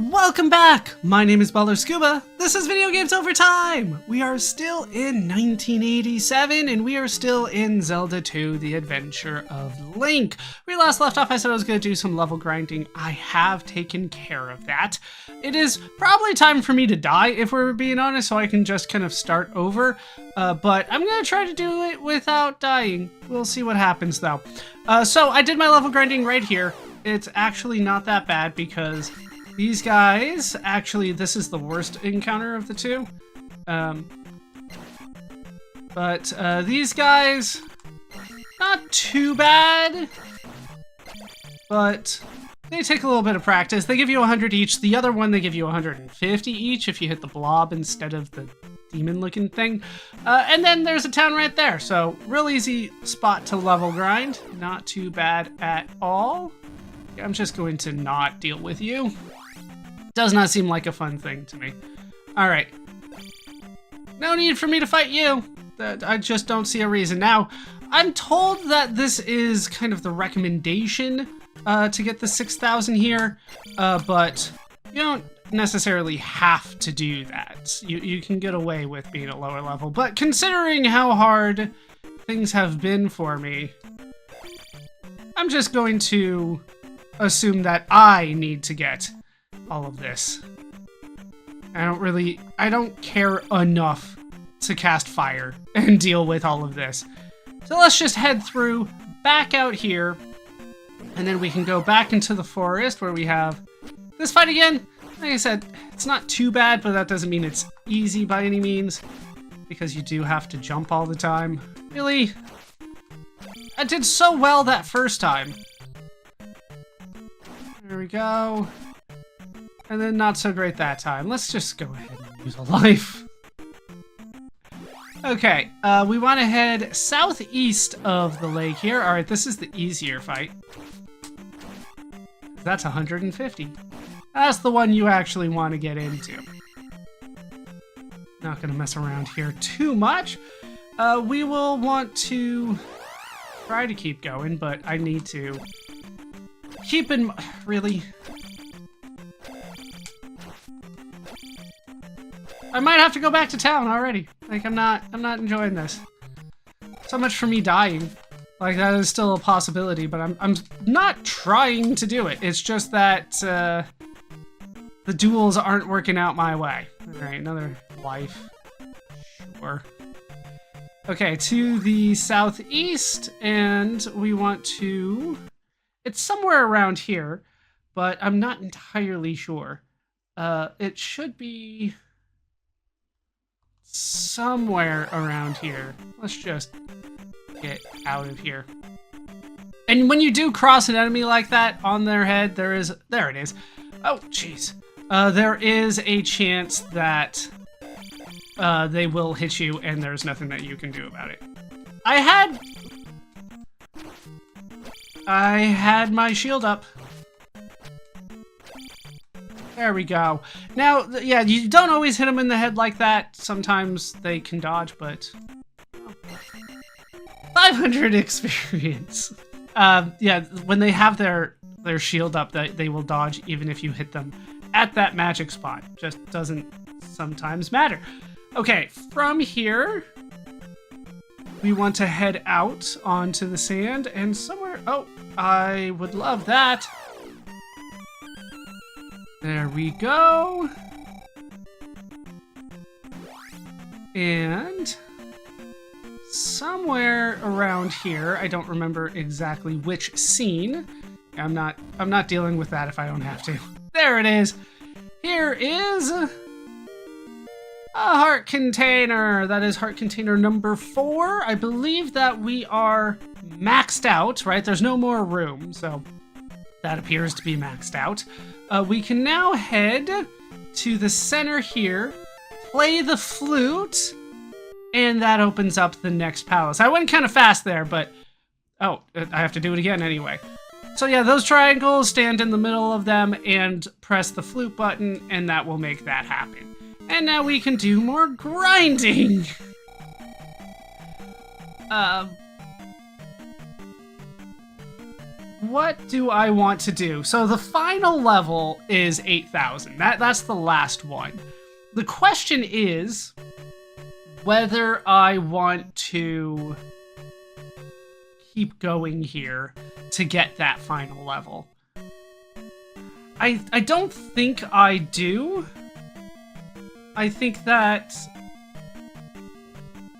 Welcome back! My name is Baller Scuba. This is Video Games Over Time! We are still in 1987 and we are still in Zelda II, The Adventure of Link. We last left off, I said I was going to do some level grinding. I have taken care of that. It is probably time for me to die, if we're being honest, so I can just kind of start over. But I'm going to try to do it without dying. We'll see what happens though. So I did my level grinding right here. It's actually not that bad because these guys, actually, this is the worst encounter of the two. But these guys, not too bad, but they take a little bit of practice. They give you 100 each. The other one, they give you 150 each if you hit the blob instead of the demon-looking thing. And then there's a town right there, so real easy spot to level grind. Not too bad at all. I'm just going to not deal with you. Does not seem like a fun thing to me. Alright. No need for me to fight you. I just don't see a reason. Now, I'm told that this is kind of the recommendation to get the 6,000 here, but you don't necessarily have to do that. You can get away with being a lower level, but considering how hard things have been for me, I'm just going to assume that I need to get all of this. I don't care enough to cast fire and deal with all of this. So let's just head through back out here, and then we can go back into the forest where we have this fight again. Like I said, it's not too bad, but that doesn't mean it's easy by any means, because you do have to jump all the time. Really? I did so well that first time. There we go. And then not so great that time. Let's just go ahead and use a life. Okay, we want to head southeast of the lake here. All right, this is the easier fight. That's 150. That's the one you actually want to get into. Not gonna mess around here too much. We will want to try to keep going, but I need to keep in really. I might have to go back to town already. Like, I'm not enjoying this. So much for me dying. Like, that is still a possibility, but I'm not trying to do it. It's just that the duels aren't working out my way. All right, another life. Sure. Okay, to the southeast, and we want to. It's somewhere around here, but I'm not entirely sure. It should be somewhere around here. Let's just get out of here. And when you do cross an enemy like that on their head, there it is. Oh, jeez. There is a chance that they will hit you, and there's nothing that you can do about it. I had my shield up. There we go. Now, yeah, you don't always hit them in the head like that. Sometimes they can dodge, but 500 experience. Yeah, when they have their shield up, they will dodge even if you hit them at that magic spot. Just doesn't sometimes matter. Okay, from here, we want to head out onto the sand and somewhere. Oh, I would love that. There we go. And somewhere around here, I don't remember exactly which scene. I'm not dealing with that if I don't have to. There it is. Here is a heart container. That is heart container number 4. I believe that we are maxed out, right? There's no more room, so that appears to be maxed out. We can now head to the center here, play the flute, and that opens up the next palace. I went kind of fast there, but oh, I have to do it again anyway. So yeah, those triangles, stand in the middle of them and press the flute button, and that will make that happen. And now we can do more grinding. what do I want to do? So the final level is 8,000. That's the last one. The question is whether I want to keep going here to get that final level. I don't think I do. I think that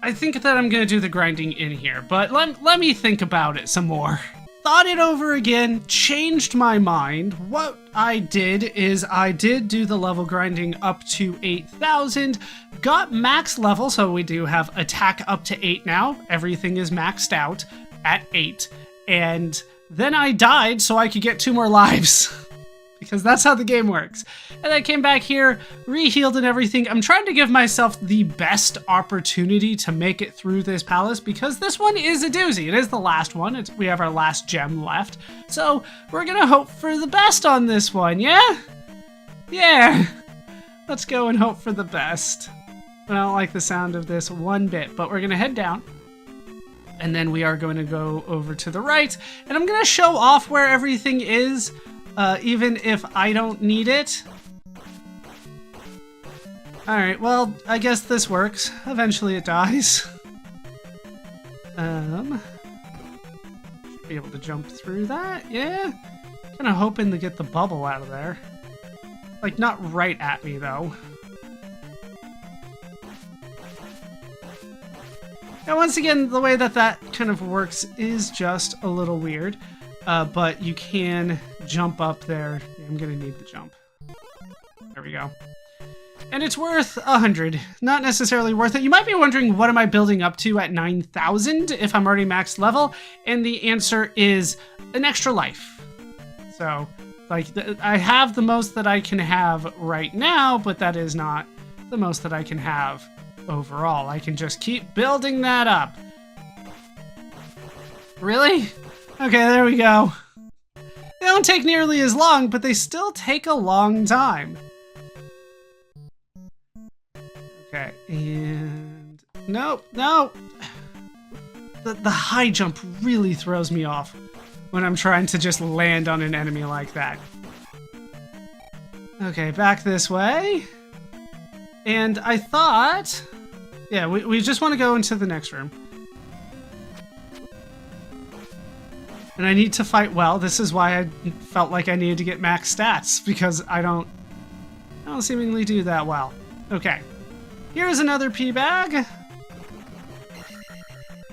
I'm gonna do the grinding in here, but let me think about it some more. Thought it over again, changed my mind. What I did is I did do the level grinding up to 8,000, got max level, so we do have attack up to 8 now. Everything is maxed out at 8. And then I died so I could get 2 more lives. Because that's how the game works. And I came back here, re-healed and everything. I'm trying to give myself the best opportunity to make it through this palace because this one is a doozy. It is the last one. We have our last gem left. So we're gonna hope for the best on this one, yeah? Yeah. Let's go and hope for the best. I don't like the sound of this one bit, but we're gonna head down. And then we are going to go over to the right. And I'm gonna show off where everything is. Even if I don't need it. Alright, well, I guess this works. Eventually it dies. Should be able to jump through that, yeah? Kinda hoping to get the bubble out of there. Like, not right at me, though. Now, once again, the way that kind of works is just a little weird. But you can jump up there. Yeah, I'm gonna need the jump. There we go. And it's worth 100. Not necessarily worth it. You might be wondering, what am I building up to at 9,000 if I'm already max level? And the answer is an extra life. So, like, I have the most that I can have right now, but that is not the most that I can have overall. I can just keep building that up. Really? Okay, there we go. They don't take nearly as long, but they still take a long time. Okay, and... Nope, no! The high jump really throws me off when I'm trying to just land on an enemy like that. Okay, back this way. And I thought... Yeah, we just want to go into the next room. And I need to fight well. This is why I felt like I needed to get max stats, because I don't seemingly do that well. Okay. Here's another pea bag.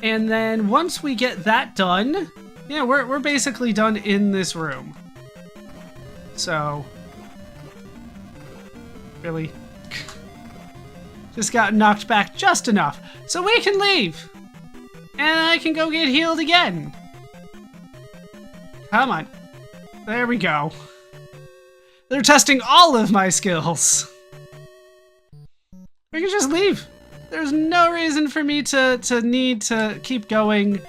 And then once we get that done, yeah, we're basically done in this room. So, really, just got knocked back just enough. So we can leave. And I can go get healed again. Come on. There we go. They're testing all of my skills. We can just leave. There's no reason for me to need to keep going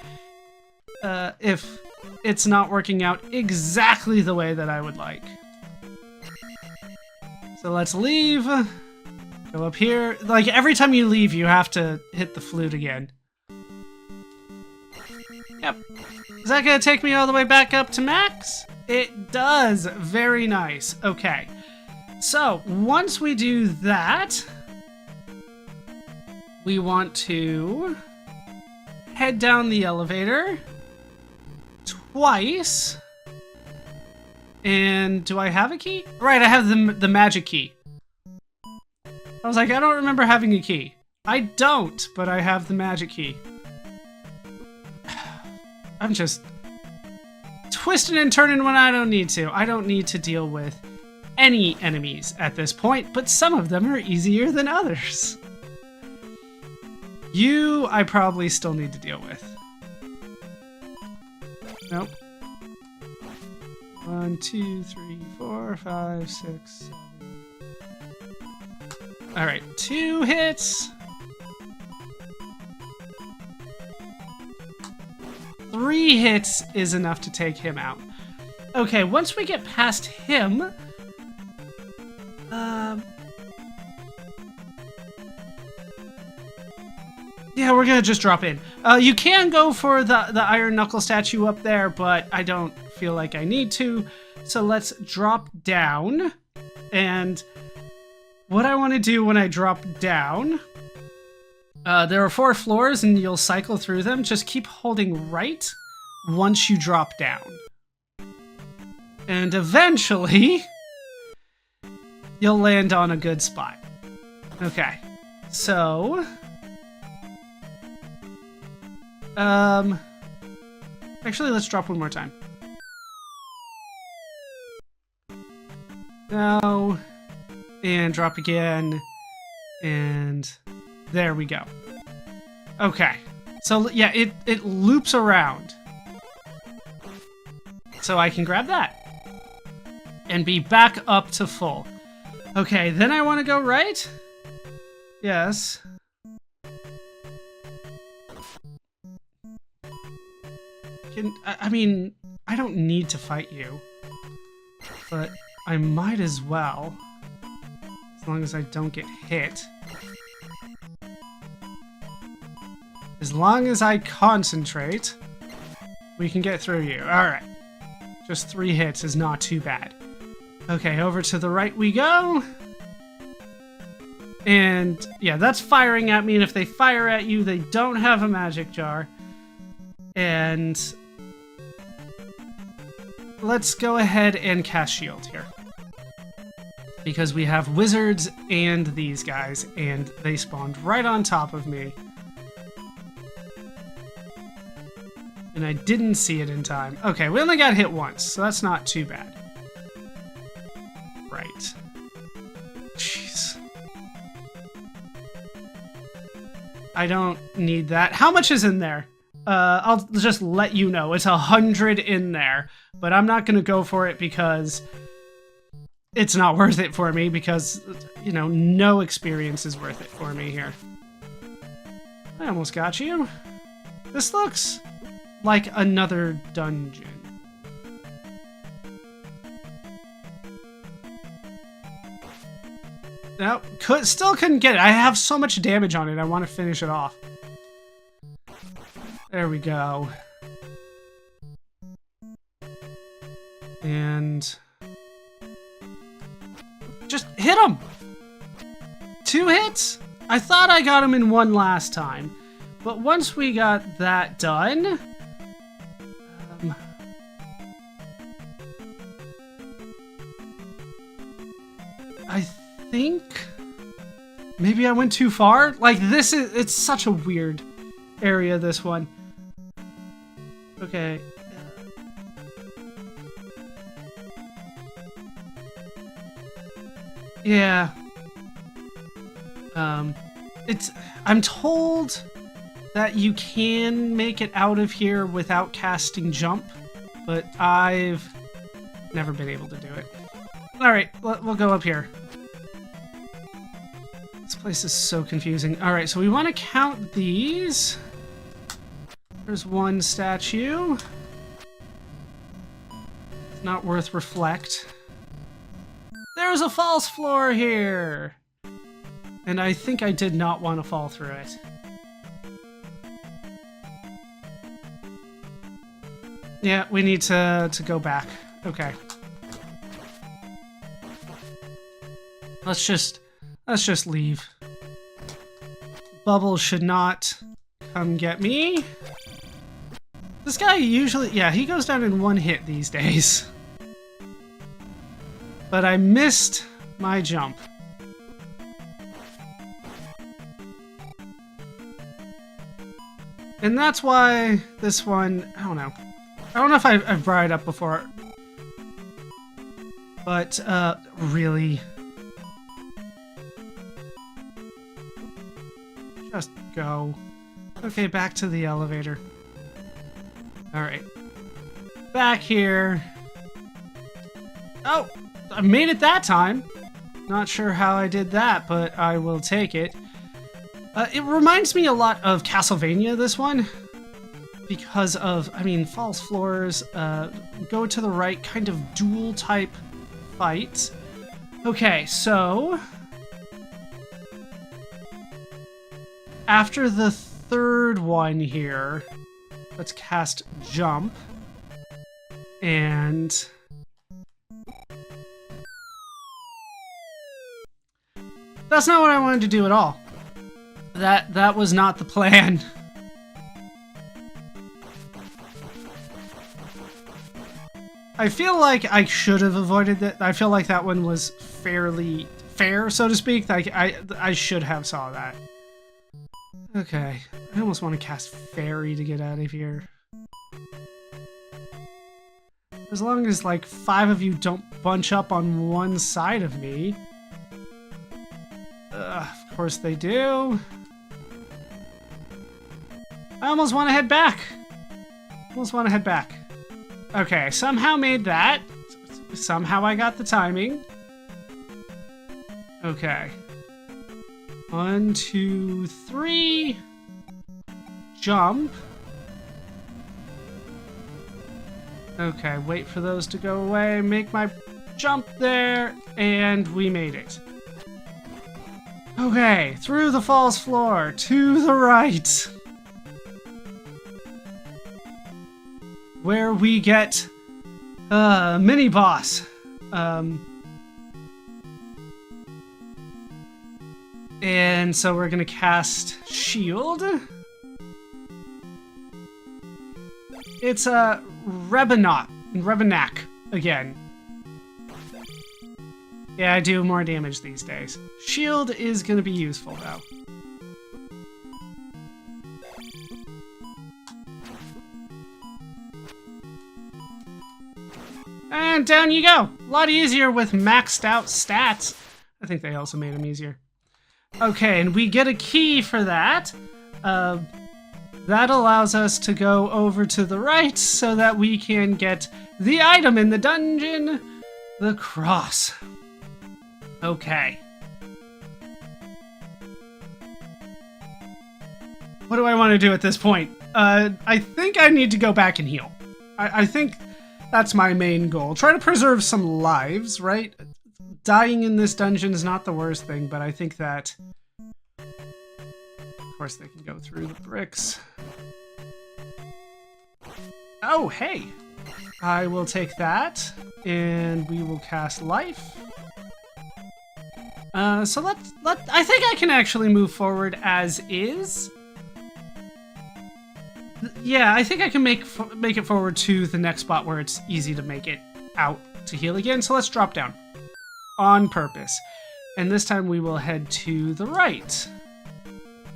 if it's not working out exactly the way that I would like. So let's leave. Go up here. Like, every time you leave, you have to hit the flute again. Yep. Is that gonna take me all the way back up to max? It does. Very nice. Okay. So, once we do that, we want to head down the elevator twice. And do I have a key? Right, I have the magic key. I was like, I don't remember having a key. I don't, but I have the magic key. I'm just twisting and turning when I don't need to. I don't need to deal with any enemies at this point, but some of them are easier than others. You, I probably still need to deal with. Nope. 1, 2, 3, 4, 5, 6, 7. Alright, 2 hits. 3 hits is enough to take him out. Okay, once we get past him... Yeah, we're gonna just drop in. You can go for the Iron Knuckle statue up there, but I don't feel like I need to. So let's drop down. And what I want to do when I drop down, there are 4 floors and you'll cycle through them. Just keep holding right once you drop down. And eventually, you'll land on a good spot. Okay, so... actually, let's drop one more time. No. And drop again. And there we go. Okay. So, yeah, it loops around. So I can grab that. And be back up to full. Okay, then I want to go right? Yes. I mean, I don't need to fight you. But I might as well. As long as I don't get hit. As long as I concentrate, we can get through you. Alright. Just 3 hits is not too bad. Okay, over to the right we go. And yeah, that's firing at me, and if they fire at you, they don't have a magic jar. And let's go ahead and cast shield here. Because we have wizards and these guys, and they spawned right on top of me. And I didn't see it in time. Okay, we only got hit once, so that's not too bad. Right. Jeez. I don't need that. How much is in there? I'll just let you know. It's 100 in there, but I'm not going to go for it because it's not worth it for me because, you know, no experience is worth it for me here. I almost got you. This looks like another dungeon. No, still couldn't get it. I have so much damage on it. I want to finish it off. There we go. And just hit him. 2 hits? I thought I got him in 1 last time, but once we got that done, I think maybe I went too far. Like it's such a weird area, this one. Okay. Yeah. I'm told that you can make it out of here without casting jump, but I've never been able to do it. Alright, we'll go up here. This place is so confusing. Alright, so we want to count these. There's 1 statue. It's not worth reflect. There's a false floor here! And I think I did not want to fall through it. Yeah, we need to go back. Okay. Let's just leave. Bubbles should not come get me. This guy usually, yeah, he goes down in 1 hit these days. But I missed my jump. And that's why this one, I don't know. I don't know if I've brought it up before. But, really. Just go. Okay, back to the elevator. Alright. Back here. Oh! I made it that time! Not sure how I did that, but I will take it. It reminds me a lot of Castlevania, this one. Because of, I mean, false floors, go to the right, kind of duel type fight. Okay, so after the third one here. Let's cast jump. And that's not what I wanted to do at all. That was not the plan. I feel like I should have avoided that. I feel like that one was fairly fair, so to speak. Like I should have saw that. Okay, I almost want to cast Fairy to get out of here. As long as like 5 of you don't bunch up on one side of me. Of course they do. I almost want to head back. Okay, I somehow made that. Somehow I got the timing. Okay. 1, 2, 3. Jump. Okay, wait for those to go away. Make my jump there. And we made it. Okay, through the false floor. To the right. Where we get mini boss. And so we're gonna cast Shield. It's a Rebenak again. Yeah, I do more damage these days. Shield is gonna be useful though. And down you go. A lot easier with maxed out stats. I think they also made them easier. Okay, and we get a key for that. That allows us to go over to the right so that we can get the item in the dungeon, the cross. Okay. What do I want to do at this point? I think I need to go back and heal. I think that's my main goal. Try to preserve some lives, right? Dying in this dungeon is not the worst thing, but I think that... Of course, they can go through the bricks. Oh, hey! I will take that, and we will cast life. So I think I can actually move forward as is. Yeah, I think I can make it forward to the next spot where it's easy to make it out to heal again. So let's drop down on purpose. And this time we will head to the right.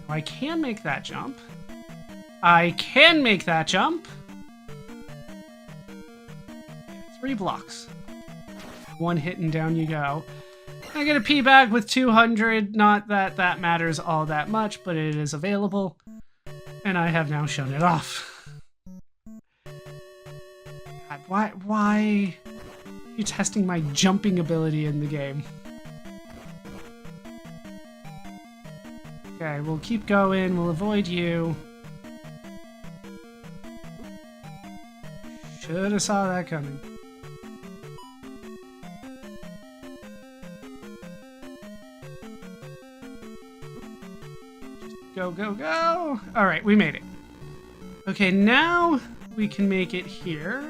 I can make that jump. 3 blocks. 1 hit and down you go. I get a P bag with 200. Not that that matters all that much, but it is available. And I have now shown it off. God, why are you testing my jumping ability in the game? Okay, we'll keep going. We'll avoid you. Should have saw that coming. Go, go, go! Alright, we made it. Okay, now we can make it here.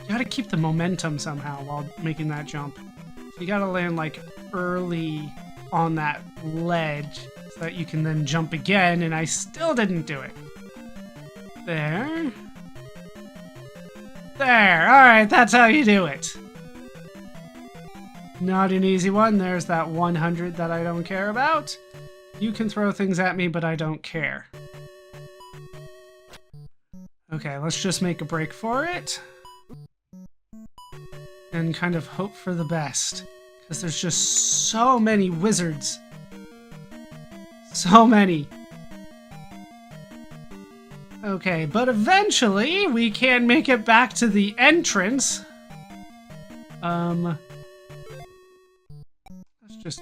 You gotta keep the momentum somehow while making that jump. So you gotta land like early on that ledge so that you can then jump again, and I still didn't do it. There. There! Alright, that's how you do it. Not an easy one. There's that 100 that I don't care about. You can throw things at me, but I don't care. Okay, let's just make a break for it. And kind of hope for the best. Because there's just so many wizards. So many. Okay, but eventually we can make it back to the entrance. Let's just...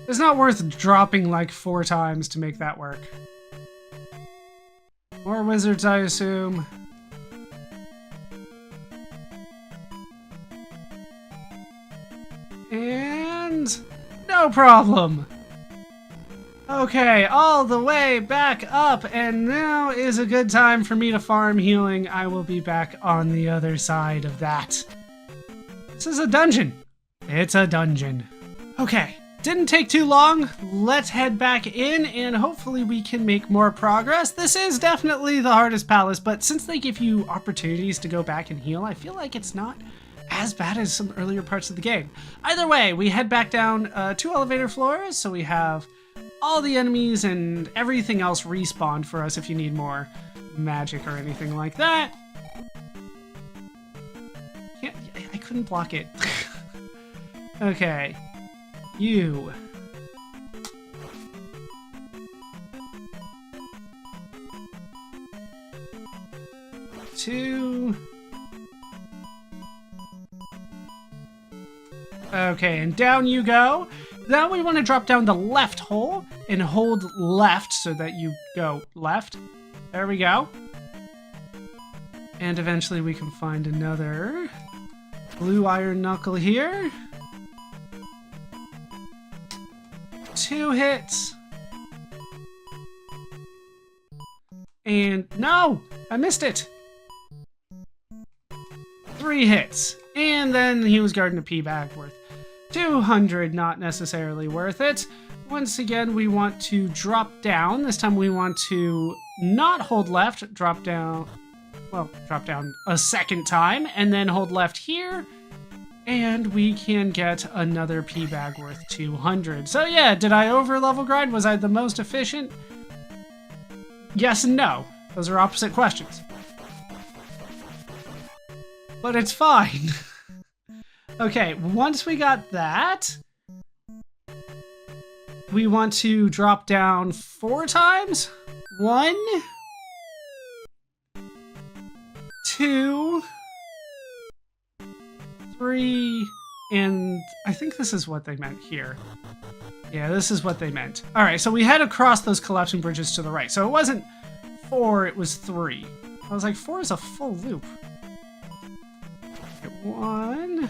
It's not worth dropping like 4 times to make that work. More wizards, I assume. And... No problem. Okay, all the way back up, and now is a good time for me to farm healing. I will be back on the other side of that. This is a dungeon. It's a dungeon. Okay, didn't take too long. Let's head back in, and hopefully we can make more progress. This is definitely the hardest palace, but since they give you opportunities to go back and heal, I feel like it's not as bad as some earlier parts of the game. Either way, we head back down 2 elevator floors, so we have all the enemies and everything else respawned for us if you need more magic or anything like that. I couldn't block it. Okay. You. Two. Okay, and down you go. Now we want to drop down the left hole and hold left so that you go left. There we go. And eventually we can find another blue iron knuckle here. 2 hits. And no, I missed it. 3 hits. And then he was guarding a pea bag worth 200, not necessarily worth it. Once again, we want to drop down. This time we want to not hold left, drop down. Well, drop down a second time, and then hold left here. And we can get another pea bag worth 200. So yeah, did I over level grind? Was I the most efficient? Yes and no. Those are opposite questions. But it's fine. Okay, once we got that, we want to drop down 4 times. 1, 2, 3, and I think this is what they meant here. Yeah, this is what they meant. All right, so we had to cross those collapsing bridges to the right. So it wasn't 4, it was 3. I was like, 4 is a full loop. Okay, 1,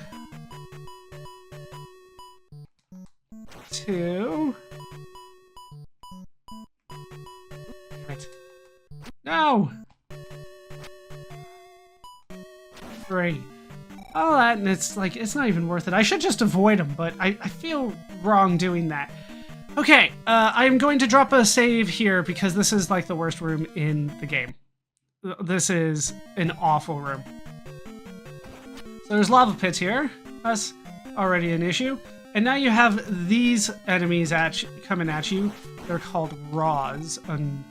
2. Damn it. No! 3. All that, and it's like, it's not even worth it. I should just avoid them, but I feel wrong doing that. Okay, I am going to drop a save here because this is like the worst room in the game. This is an awful room. So there's lava pits here. That's already an issue. And now you have these enemies coming at you. They're called Raws, and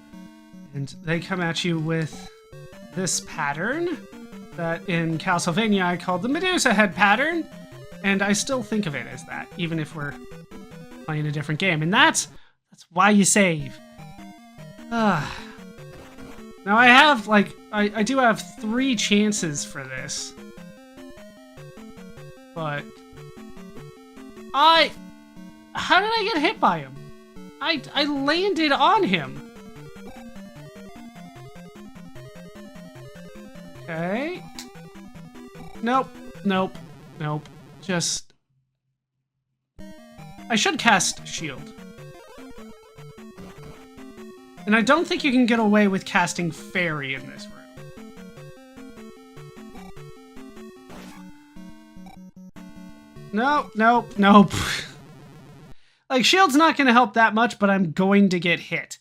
they come at you with this pattern that in Castlevania I called the Medusa head pattern, and I still think of it as that, even if we're playing a different game. And that's why you save. Now I have, like, I do have 3 chances for this. But how did I get hit by him? I landed on him. Okay. Nope. Nope. Nope. Just... I should cast Shield. And I don't think you can get away with casting Fairy in this room. Nope. Nope. Nope. Like, Shield's not going to help that much, but I'm going to get hit.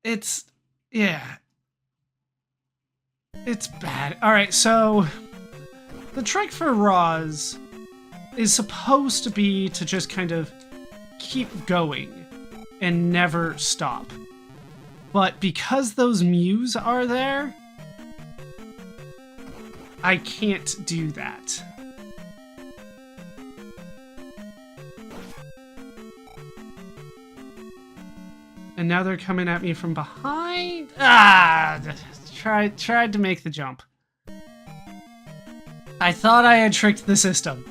It's... yeah. It's bad. Alright, so the trick for Roz is supposed to be to just kind of keep going and never stop. But because those Mews are there, I can't do that. And now they're coming at me from behind. Tried to make the jump. I thought I had tricked the system.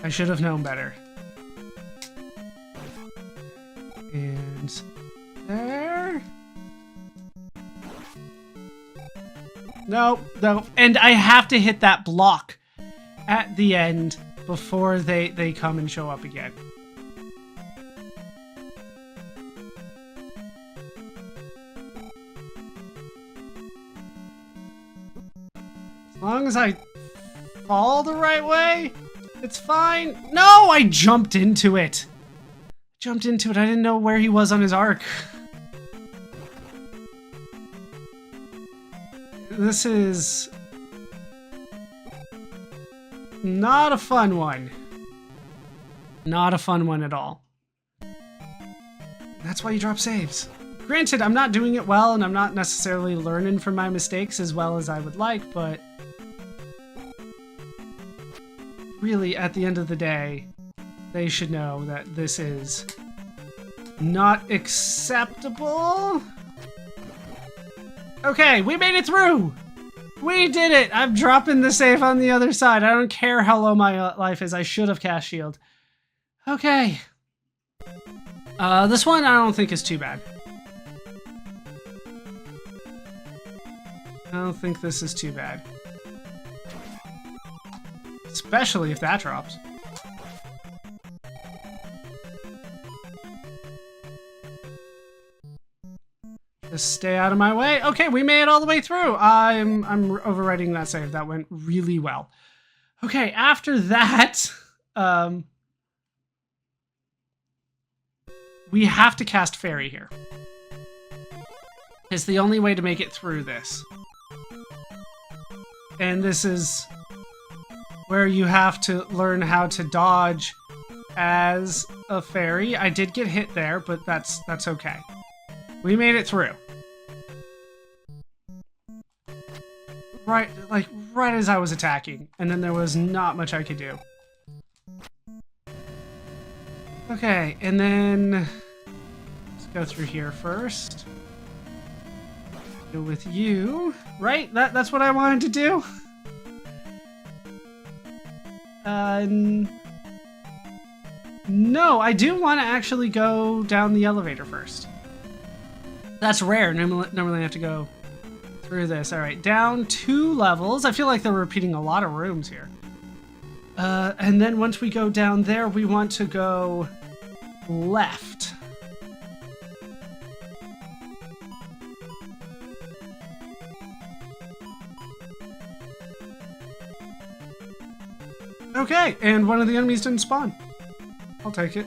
I should have known better. And there. Nope, nope. And I have to hit that block at the end before they come and show up again. As long as I fall the right way, it's fine. No, I jumped into it. I didn't know where he was on his arc. This is not a fun one. Not a fun one at all. That's why you drop saves. Granted, I'm not doing it well, and I'm not necessarily learning from my mistakes as well as I would like, but really, at the end of the day, they should know that this is not acceptable. Okay, we made it through! We did it! I'm dropping the save on the other side. I don't care how low my life is. I should have cast shield. Okay. This one I don't think is too bad. I don't think this is too bad. Especially if that drops. Just stay out of my way. Okay, we made it all the way through. I'm overwriting that save. That went really well. Okay, after that, we have to cast Fairy here. It's the only way to make it through this. And this is where you have to learn how to dodge as a fairy. I did get hit there, but that's okay. We made it through. Right as I was attacking, and then there was not much I could do. Okay, and then let's go through here first. Go with you, right? That's what I wanted to do. No, I do want to actually go down the elevator first. That's rare. Normally I have to go through this. All right, down 2 levels. I feel like they're repeating a lot of rooms here. And then once we go down there, we want to go left. Okay, and one of the enemies didn't spawn. I'll take it.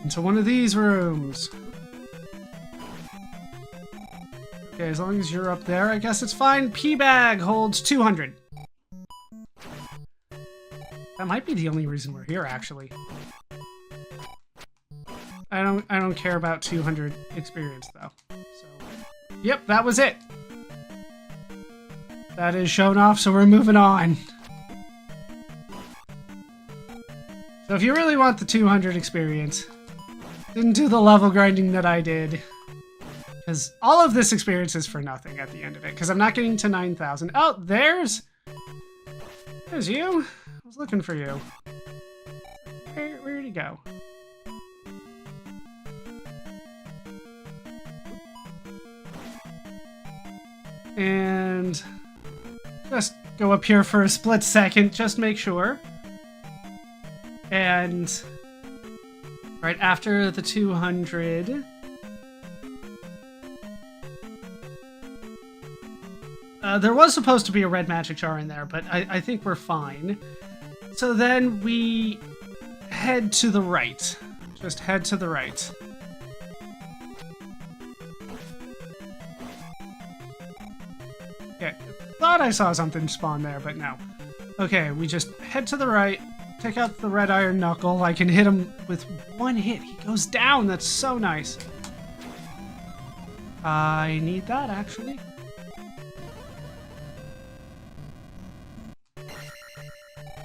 Into one of these rooms. Okay, as long as you're up there, I guess it's fine. P-bag holds 200. That might be the only reason we're here, actually. I don't care about 200 experience, though. So, yep, that was it. That is shown off, so we're moving on. So if you really want the 200 experience, didn't do the level grinding that I did. Because all of this experience is for nothing at the end of it. Because I'm not getting to 9,000. Oh, there's you. I was looking for you. Where'd he go? And just go up here for a split second. Just make sure. And right after the 200, there was supposed to be a red magic jar in there, but I think we're fine. So then we head to the right. Just head to the right. Okay, thought I saw something spawn there, but no. Okay, we just head to the right. Take out the red iron knuckle. I can hit him with one hit. He goes down. That's so nice. I need that, actually.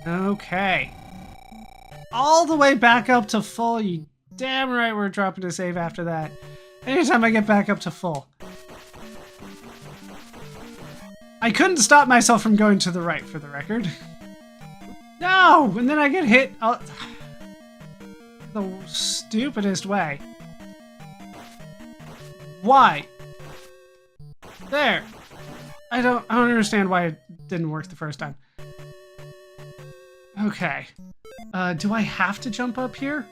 Okay. All the way back up to full. You damn right we're dropping a save after that. Anytime I get back up to full. I couldn't stop myself from going to the right, for the record. No! And then I get hit the stupidest way. Why? There. I don't understand why it didn't work the first time. Okay. Do I have to jump up here?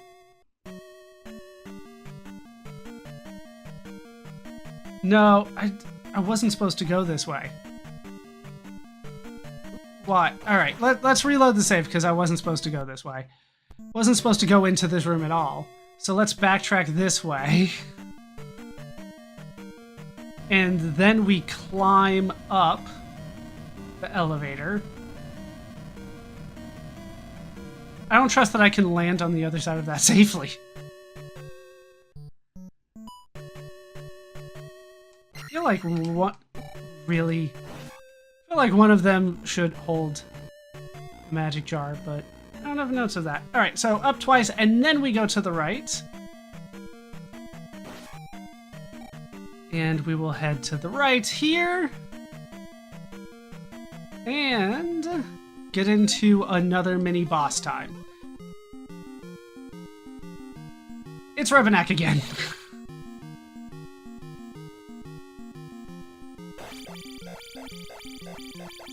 No, I wasn't supposed to go this way. What? Alright, let's reload the save because I wasn't supposed to go this way. Wasn't supposed to go into this room at all. So let's backtrack this way. And then we climb up the elevator. I don't trust that I can land on the other side of that safely. I feel like what? Really? I feel like one of them should hold a magic jar, but I don't have notes of that. Alright, so up twice, and then we go to the right. And we will head to the right here. And get into another mini boss time. It's Revenak again.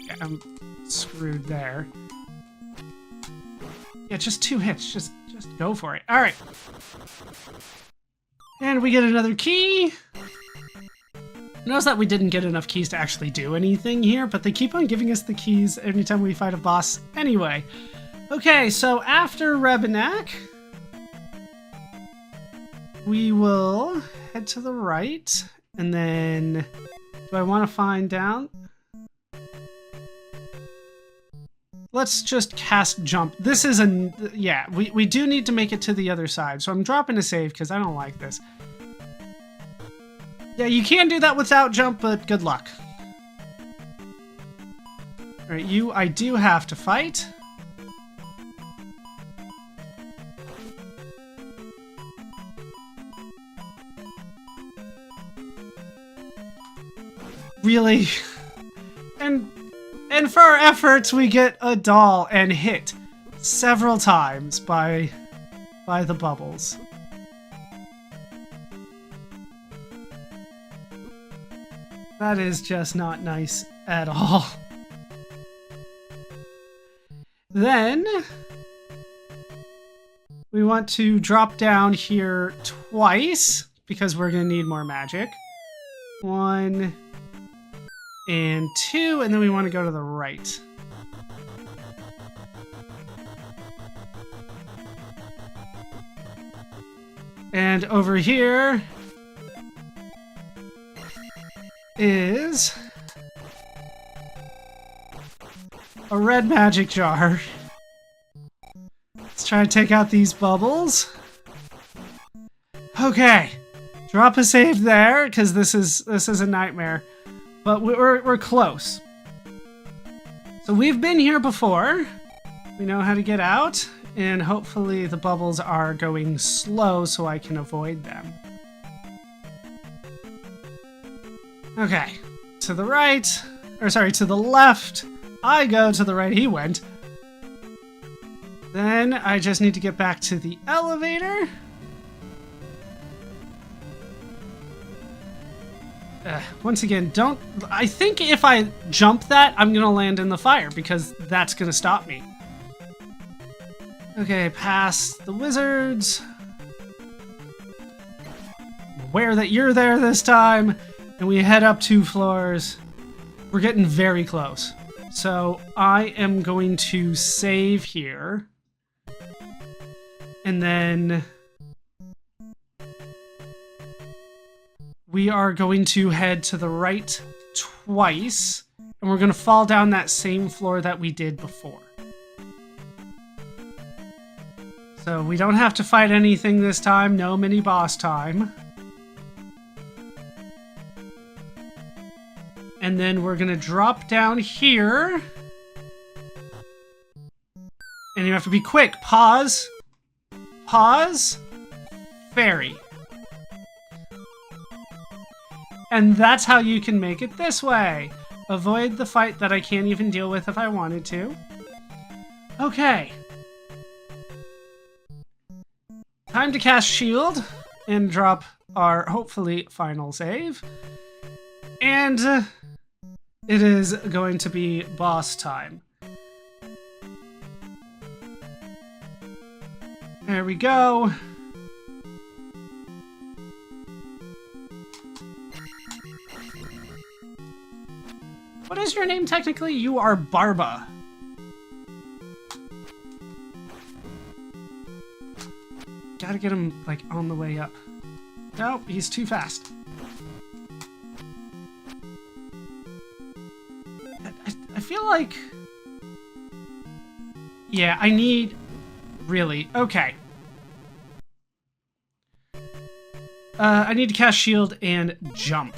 Yeah, I'm screwed there. Yeah, just 2 hits. Just go for it. All right. And we get another key. Notice that we didn't get enough keys to actually do anything here, but they keep on giving us the keys anytime we fight a boss anyway. Okay, so after Revenak, we will head to the right, and then do I want to find down? Let's just cast jump. This is yeah, we do need to make it to the other side, so I'm dropping a save because I don't like this. Yeah, you can do that without jump, but good luck. Alright, you I do have to fight. Really? And for our efforts, we get a doll and hit several times by the bubbles. That is just not nice at all. Then we want to drop down here twice because we're going to need more magic. 1 and 2, and then we want to go to the right. And over here is a red magic jar. Let's try and take out these bubbles. Okay, drop a save there because this is a nightmare, but we're close. So we've been here before. We know how to get out, and hopefully the bubbles are going slow so I can avoid them. Okay, to the right, or sorry, to the left. I go to the right, he went. Then I just need to get back to the elevator. Once again, I think if I jump that, I'm gonna land in the fire because that's gonna stop me. Okay, past the wizards. I'm aware that you're there this time. And we head up 2 floors. We're getting very close. So I am going to save here. And then we are going to head to the right twice. And we're going to fall down that same floor that we did before. So we don't have to fight anything this time. No mini boss time. And then we're gonna drop down here. And you have to be quick. Pause. Pause. Fairy. And that's how you can make it this way. Avoid the fight that I can't even deal with if I wanted to. Okay. Time to cast shield and drop our, hopefully, final save. And it is going to be boss time. There we go. What is your name technically? You are Barba. Gotta get him, like, on the way up. Nope, he's too fast. I feel like... Yeah, I need... Really? Okay. I need to cast shield and jump.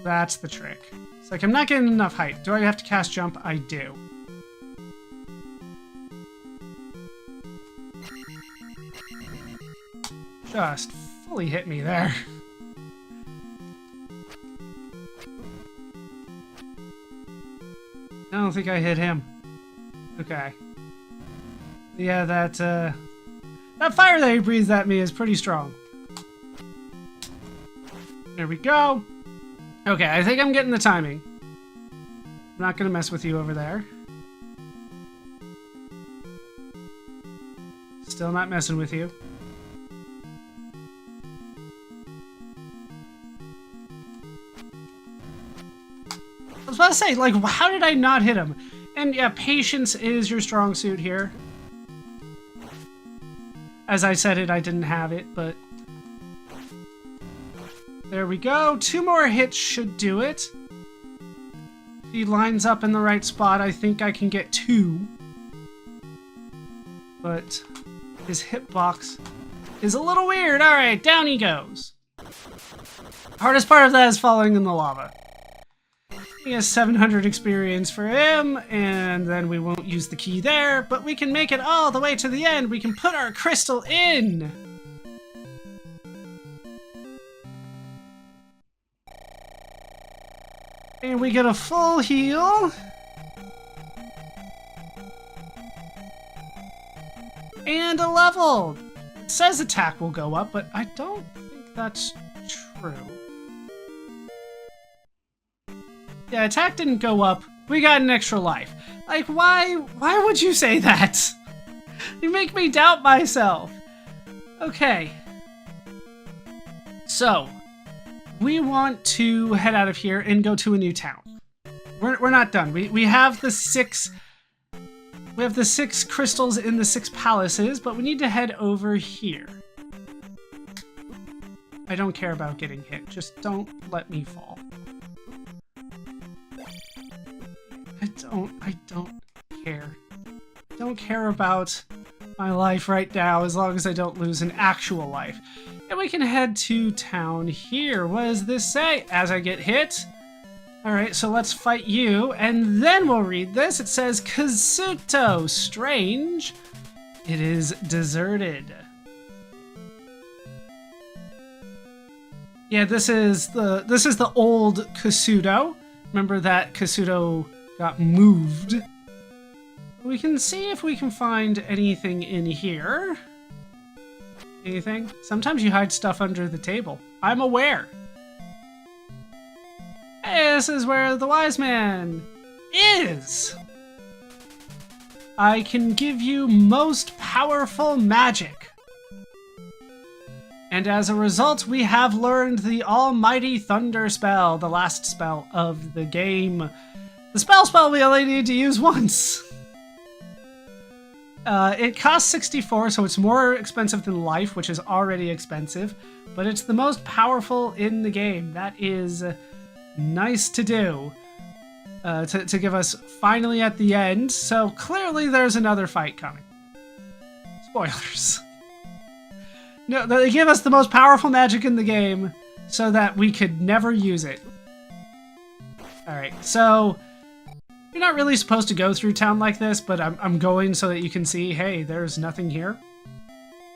That's the trick. It's like, I'm not getting enough height. Do I have to cast jump? I do. Just fully hit me there. I don't think I hit him. Okay. Yeah, that fire that he breathes at me is pretty strong. There we go. Okay, I think I'm getting the timing. I'm not gonna mess with you over there. Still not messing with you. I was about to say, like, how did I not hit him? And yeah, patience is your strong suit here. As I said it, I didn't have it, but... There we go. 2 more hits should do it. If he lines up in the right spot, I think I can get 2. But his hitbox is a little weird. Alright, down he goes. Hardest part of that is falling in the lava. He has 700 experience for him, and then we won't use the key there, but we can make it all the way to the end. We can put our crystal in. And we get a full heal. And a level. It says attack will go up, but I don't think that's true. Yeah, attack didn't go up. We got an extra life. Like, why would you say that? You make me doubt myself. Okay. So, we want to head out of here and go to a new town. We're not done. We have the 6... We have the 6 crystals in the 6 palaces, but we need to head over here. I don't care about getting hit. Just don't let me fall. I don't care. I don't care about my life right now as long as I don't lose an actual life. And we can head to town here. What does this say? As I get hit? Alright, so let's fight you, and then we'll read this. It says, Kasuto, strange. It is deserted. Yeah, this is the old Kasuto. Remember that Kasuto got moved. We can see if we can find anything in here. Anything? Sometimes you hide stuff under the table. I'm aware. Hey, this is where the wise man is. I can give you most powerful magic. And as a result, we have learned the almighty thunder spell, the last spell of the game. The spell we only need to use once. It costs 64, so it's more expensive than life, which is already expensive. But it's the most powerful in the game. That is nice to do. To give us finally at the end. So clearly there's another fight coming. Spoilers. No, they give us the most powerful magic in the game so that we could never use it. Alright, so... You're not really supposed to go through town like this, but I'm going so that you can see, hey, there's nothing here.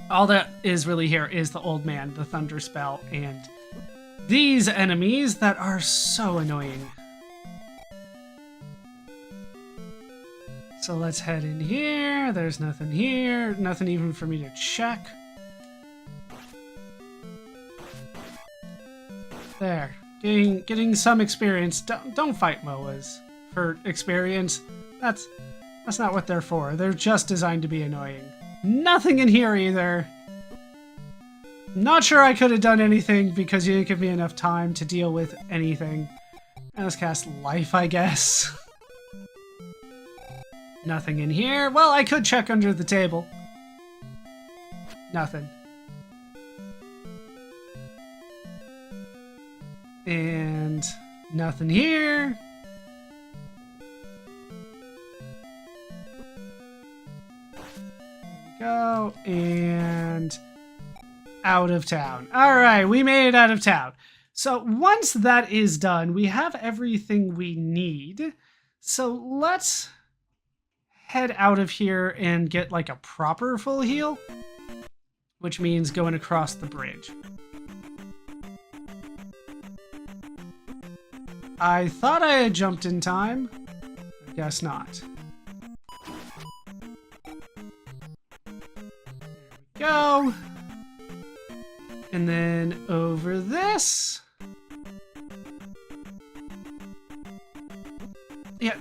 All that is really here is the old man, the thunder spell, and these enemies that are so annoying. So let's head in here. There's nothing here. Nothing even for me to check. There. Getting some experience. Don't fight MOAs for experience. That's That's not what they're for. They're just designed to be annoying. Nothing in here either. Not sure I could have done anything because you didn't give me enough time to deal with anything. Let's cast life, I guess. Nothing in here. Well, I could check under the table. Nothing. And nothing here. Go, and out of town. All right, we made it out of town. So once that is done, we have everything we need. So let's head out of here and get like a proper full heal, which means going across the bridge. I thought I had jumped in time. I guess not. Go. And then over this. Yeah,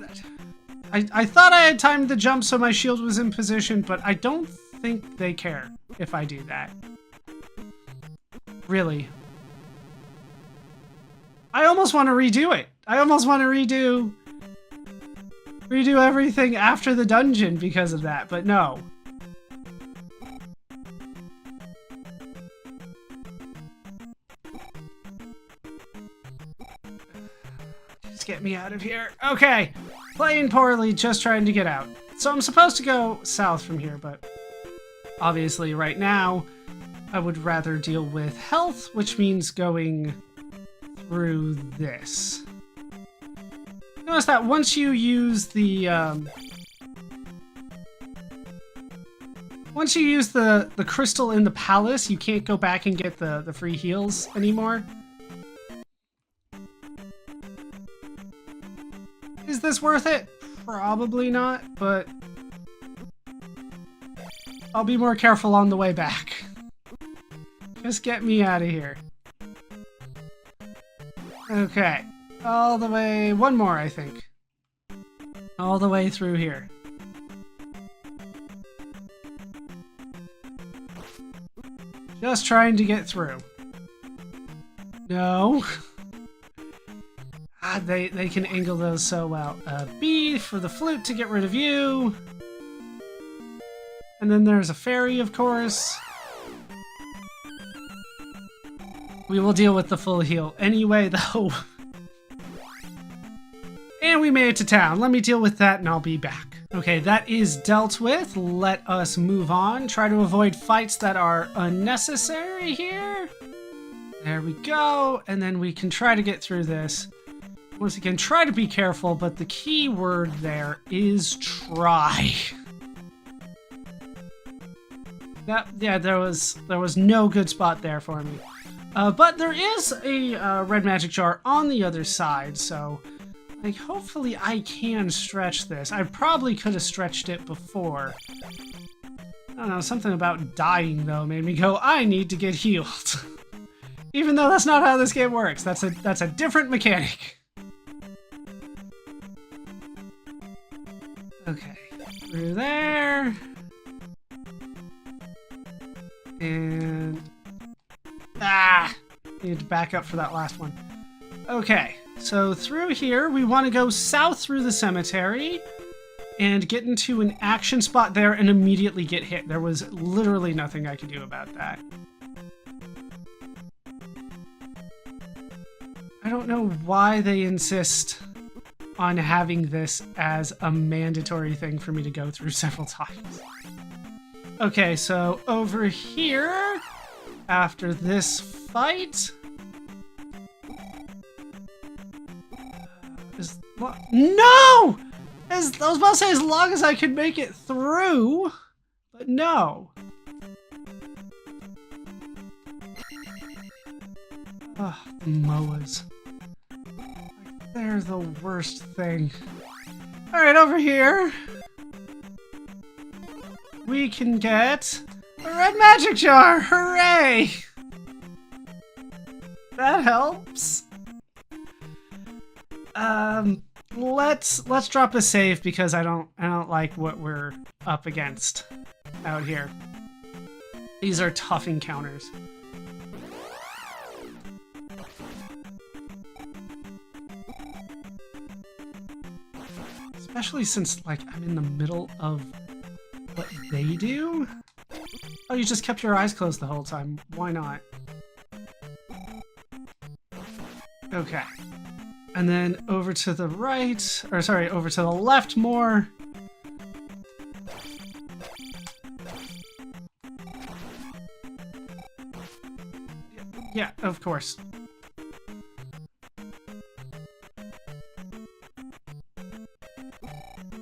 I thought I had timed the jump so my shield was in position, but I don't think they care if I do that. Really. I almost want to redo it. I almost want to redo everything after the dungeon because of that, but no. Get me out of here. Okay, playing poorly, just trying to get out. So I'm supposed to go south from here, but obviously right now I would rather deal with health, which means going through this. Notice that once you use the crystal in the palace, you can't go back and get the free heals anymore. Is this worth it? Probably not, but I'll be more careful on the way back. Just get me out of here. Okay, all the way, one more I think. All the way through here. Just trying to get through. No. They can angle those so well. B for the flute to get rid of you. And then there's a fairy, of course. We will deal with the full heal anyway, though. And we made it to town. Let me deal with that and I'll be back. Okay, that is dealt with. Let us move on. Try to avoid fights that are unnecessary here. There we go. And then we can try to get through this. Once again, try to be careful, but the key word there is try. Yeah, there was no good spot there for me. But there is a red magic jar on the other side, so like hopefully I can stretch this. I probably could have stretched it before. I don't know, something about dying though made me go, I need to get healed. Even though that's not how this game works. That's a different mechanic. Okay, through there. And... Need to back up for that last one. Okay, so through here, we want to go south through the cemetery and get into an action spot there and immediately get hit. There was literally nothing I could do about that. I don't know why they insist on having this as a mandatory thing for me to go through several times. Okay, so over here, after this fight... No! I was about to say as long as I could make it through, but no. Ugh, the MOAs. They're the worst thing. Alright, over here, we can get a red magic jar! Hooray! That helps. let's drop a save because I don't like what we're up against out here. These are tough encounters. Especially since, like, I'm in the middle of what they do. Oh, you just kept your eyes closed the whole time. Why not? Okay. And then over to the right, or sorry, over to the left more. Yeah, of course.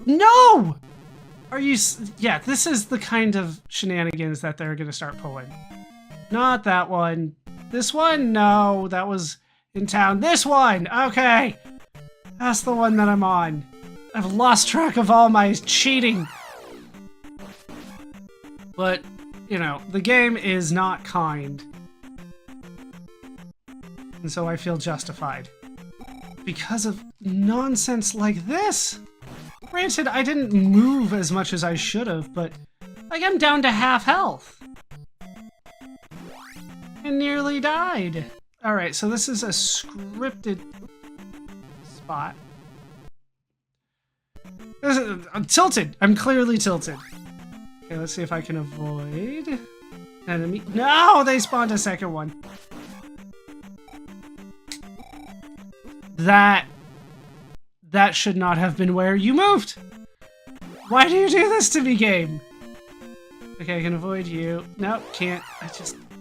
No! Are you... Yeah, this is the kind of shenanigans that they're gonna start pulling. Not that one. This one? No, that was in town. This one! Okay! That's the one that I'm on. I've lost track of all my cheating. But, you know, the game is not kind. And so I feel justified. Because of nonsense like this! Granted, I didn't move as much as I should have, but like I'm down to half health. And nearly died. Alright, so this is a scripted spot. I'm tilted. I'm clearly tilted. Okay, let's see if I can avoid enemy. No, they spawned a second one. That should not have been where you moved. Why do you do this to me, game? Okay, I can avoid you. Nope, can't.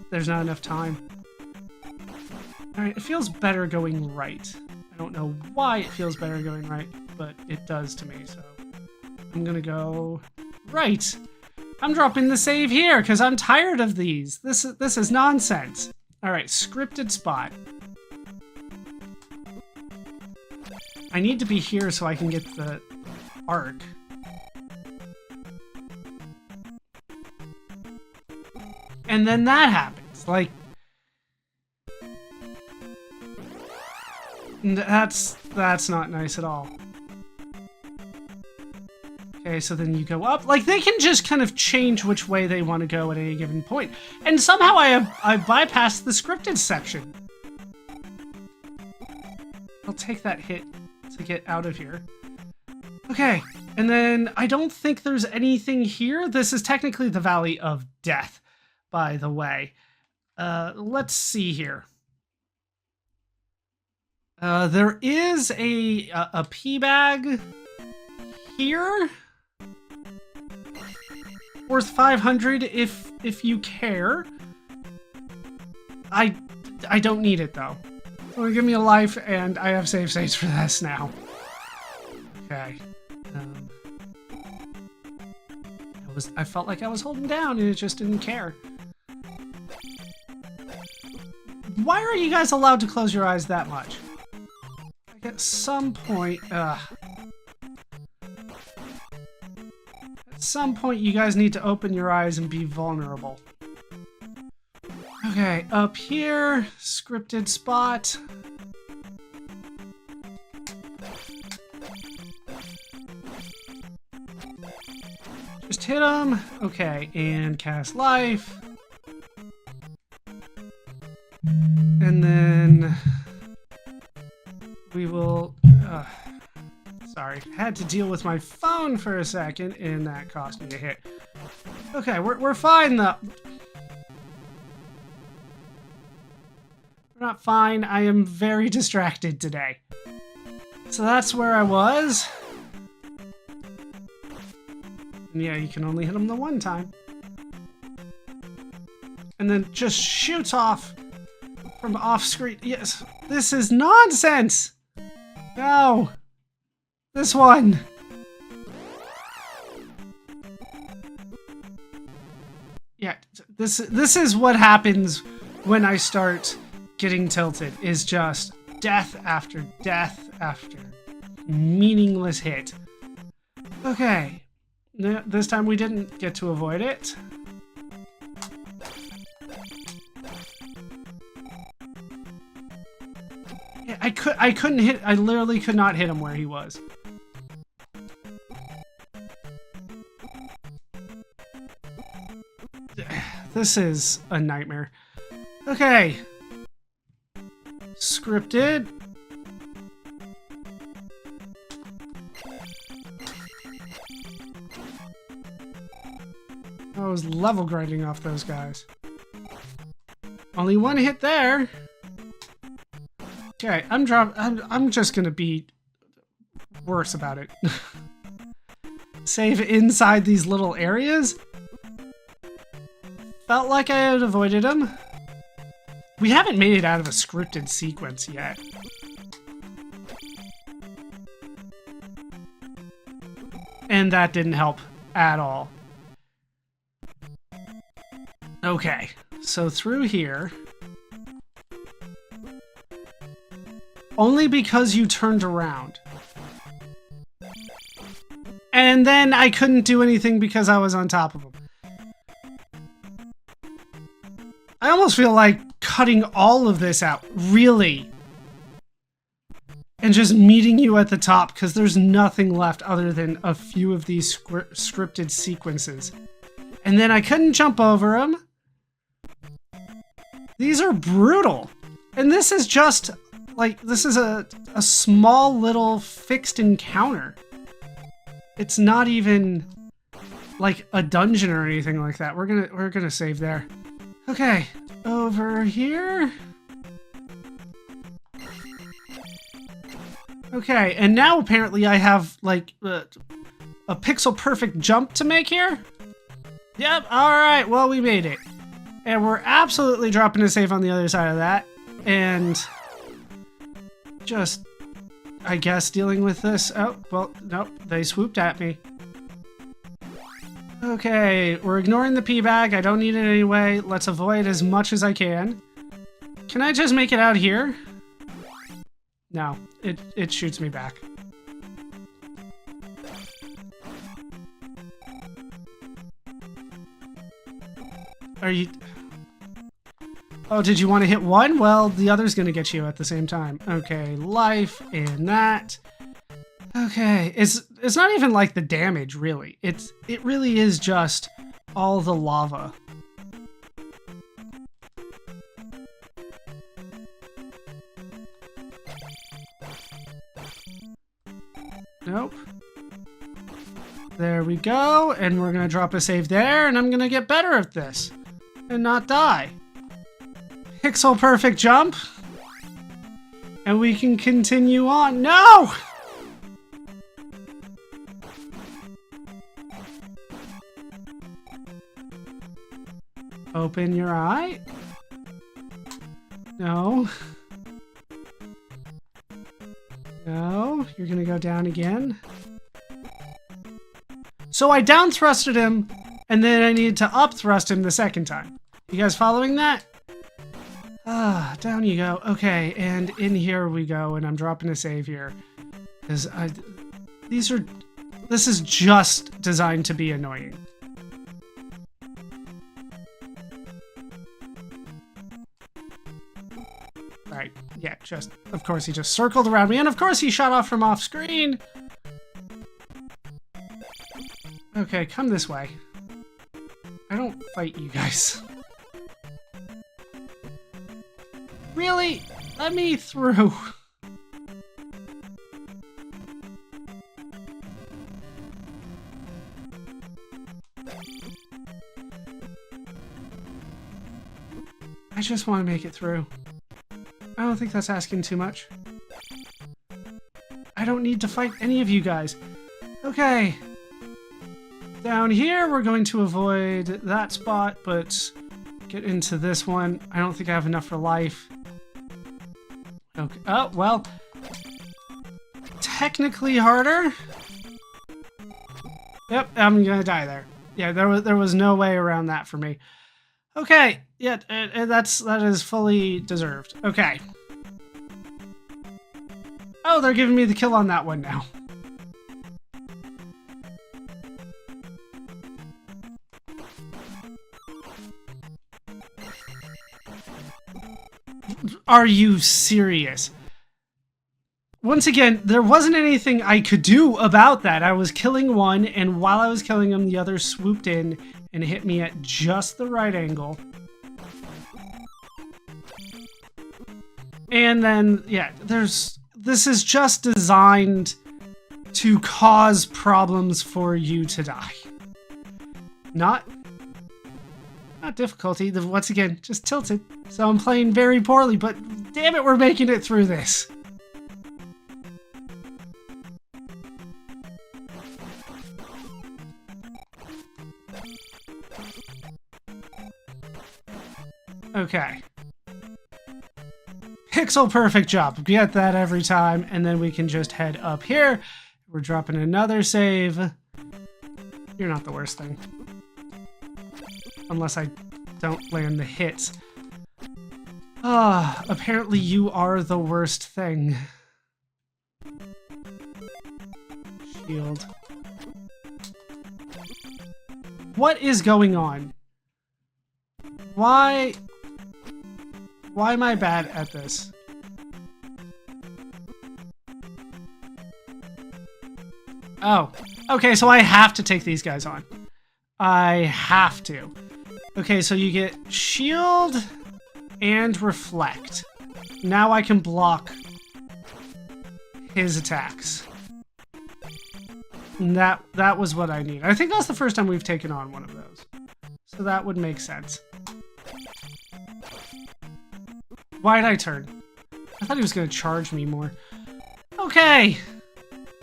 There's not enough time. Alright, it feels better going right. I don't know why it feels better going right, but it does to me, so I'm gonna go right. I'm dropping the save here because I'm tired of these. This is nonsense. Alright, scripted spot. I need to be here so I can get the arc. And then that happens. Like, that's not nice at all. Okay, so then you go up. Like, they can just kind of change which way they want to go at any given point. And somehow I bypassed the scripted section. I'll take that hit to get out of here. Okay, and then I don't think there's anything here. This is technically the Valley of Death, by the way. Let's see here. There is a pea bag here. Worth 500 if you care. I don't need it though. So give me a life, and I have save states for this now. Okay. I felt like I was holding down, and it just didn't care. Why are you guys allowed to close your eyes that much? Like at some point, at some point, you guys need to open your eyes and be vulnerable. Okay, up here, scripted spot. Just hit him. Okay, and cast life. And then we will... sorry, had to deal with my phone for a second, and that cost me a hit. Okay, we're fine though. We're not fine. I am very distracted today. So that's where I was. And yeah, you can only hit him the one time. And then just shoots off from off screen. Yes, this is nonsense. No. This one. Yeah, this is what happens when I start getting tilted, is just death after death after meaningless hit. Okay. This time we didn't get to avoid it. Yeah, I couldn't hit. I literally could not hit him where he was. This is a nightmare. Okay. Scripted. I was level grinding off those guys. Only one hit there. Okay, I'm just gonna be worse about it. Save inside these little areas. Felt like I had avoided them. We haven't made it out of a scripted sequence yet. And that didn't help at all. Okay, so through here. Only because you turned around. And then I couldn't do anything because I was on top of him. I almost feel like cutting all of this out, really. And just meeting you at the top, because there's nothing left other than a few of these scripted sequences. And then I couldn't jump over them. These are brutal. And this is just, like, this is a small little fixed encounter. It's not even, like, a dungeon or anything like that. We're gonna save there. Okay, over here. Okay, and now apparently I have, like, a pixel-perfect jump to make here? Yep, alright, well, we made it. And we're absolutely dropping a save on the other side of that. And just, I guess, dealing with this. Oh, well, nope, they swooped at me. Okay, we're ignoring the pee bag. I don't need it anyway. Let's avoid as much as I can. Can I just make it out here? No, it shoots me back. Are you... Oh, did you want to hit one? Well, the other's gonna get you at the same time. Okay, life and that. Okay, it's not even like the damage, really. It really is just all the lava. Nope. There we go, and we're gonna drop a save there, and I'm gonna get better at this and not die. Pixel perfect jump, and we can continue on. No! Open your eye. No. No, you're gonna go down again. So I down thrusted him, and then I needed to up thrust him the second time. You guys following that? Ah, down you go. Okay, and in here we go, and I'm dropping a save here. Because this is just designed to be annoying. Right, yeah, of course he just circled around me, and of course he shot off from off screen. Okay, come this way. I don't fight you guys. Really? Let me through. I just want to make it through. I don't think that's asking too much. I don't need to fight any of you guys. Okay. Down here, we're going to avoid that spot, but get into this one. I don't think I have enough for life. Okay. Oh, well. Technically harder. Yep, I'm gonna die there. Yeah, there was no way around that for me. Okay, yeah, that is fully deserved. Okay. Oh, they're giving me the kill on that one now. Are you serious? once again, there wasn't anything I could do about that. I was killing one, and while I was killing him, the other swooped in and hit me at just the right angle. And then, yeah, this is just designed to cause problems for you to die. Not difficulty, once again, just tilted. So I'm playing very poorly, but damn it, we're making it through this. Okay. Pixel perfect job. Get that every time, and then we can just head up here. We're dropping another save. You're not the worst thing. Unless I don't land the hits. Ah, apparently you are the worst thing. Shield. What is going on? Why am I bad at this? Oh, okay, so I have to take these guys on. I have to. Okay, so you get shield and reflect. Now I can block his attacks. And that was what I need. I think that's the first time we've taken on one of those. So that would make sense. Why'd I turn? I thought he was going to charge me more. Okay.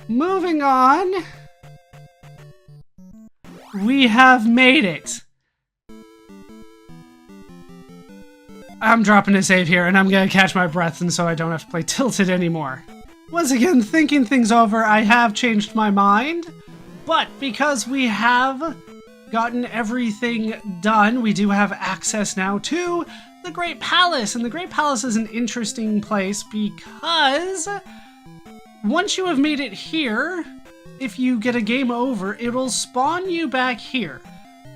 Moving on. We have made it. I'm dropping a save here, and I'm going to catch my breath, and so I don't have to play Tilted anymore. Once again, thinking things over, I have changed my mind. But because we have gotten everything done, we do have access now to the Great Palace. And the Great Palace is an interesting place because once you have made it here, if you get a game over, it'll spawn you back here.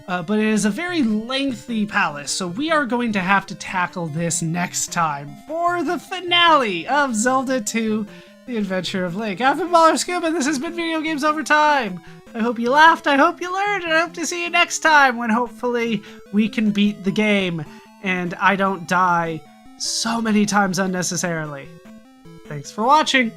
But it is a very lengthy palace, so we are going to have to tackle this next time for the finale of Zelda II, The Adventure of Link. I've been Baller Scuba, and this has been Video Games Over Time. I hope you laughed, I hope you learned, and I hope to see you next time when hopefully we can beat the game and I don't die so many times unnecessarily. Thanks for watching.